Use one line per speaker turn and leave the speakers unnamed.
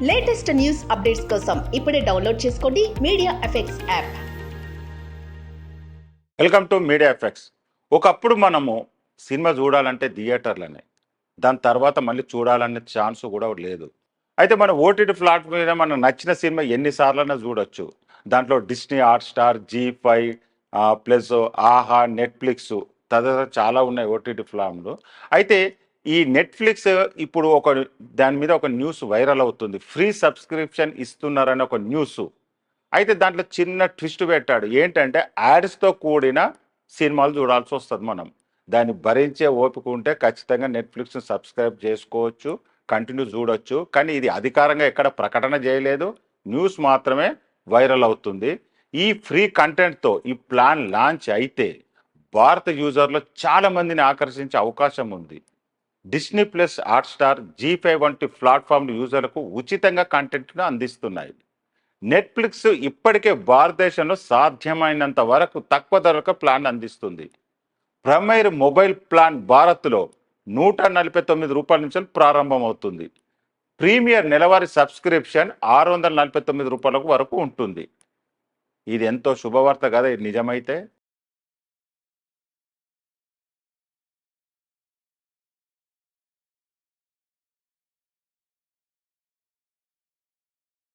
Latest news updates కోసం ఇప్పుడే download చేసుకోండి media effects app.
Welcome to media effects. ఒకప్పుడు మనము సినిమా చూడాలంటే థియేటర్లనే, దాని తర్వాత మళ్ళీ చూడాలనే ఛాన్స్ కూడా లేదు. అయితే మన ఓటీటీ ప్లాట్ఫామ్ మీద మనకు నచ్చిన సినిమా ఎన్నిసార్లైనా చూడొచ్చు. దాంట్లో డిస్నీ హాట్‌స్టార్, జీ5 ప్లస్ ఆహా, నెట్‌ఫ్లిక్స్ తదితర చాలా ఉన్నాయి ఓటీటీ ప్లాట్‌ఫామ్‌లు. అయితే ఈ నెట్‌ఫ్లిక్స్ ఇప్పుడు దాని మీద ఒక న్యూస్ వైరల్ అవుతుంది. ఫ్రీ సబ్స్క్రిప్షన్ ఇస్తున్నారని ఒక న్యూస్. అయితే దాంట్లో చిన్న ట్విస్ట్ పెట్టాడు. ఏంటంటే యాడ్స్‌తో కూడిన సినిమాలు చూడాల్సొస్తది మనం. దాన్ని భరించే ఓపిక ఉంటే ఖచ్చితంగా నెట్‌ఫ్లిక్స్‌ని సబ్స్క్రైబ్ చేసుకోవచ్చు. కంటిన్యూ చూడొచ్చు. కానీ ఇది అధికారంగా ఎక్కడ ప్రకటన చేయలేదు. న్యూస్ మాత్రమే వైరల్ అవుతుంది. ఈ ఫ్రీ కంటెంట్‌తో ఈ ప్లాన్ లాంచ్ అయితే భారత యూజర్‌లు చాలా మందిని ఆకర్షించే అవకాశం ఉంది. డిస్నీ ప్లస్, హాట్‌స్టార్, జీ5 వంటి ప్లాట్‌ఫామ్‌లు యూజర్లకు ఉచితంగా కంటెంట్‌ను అందిస్తున్నాయి. నెట్‌ఫ్లిక్స్ ఇప్పటికే భారతదేశంలో సాధ్యమైనంత వరకు తక్కువ ధరకు ప్లాన్ అందిస్తుంది. ప్రైమరీ మొబైల్ ప్లాన్ భారత్లో రూ. 149 నుంచి ప్రారంభమవుతుంది. ప్రీమియర్ నెలవారీ సబ్స్క్రిప్షన్ రూ. 649 వరకు ఉంటుంది. ఇది ఎంతో శుభవార్త కదా ఇది నిజమైతే.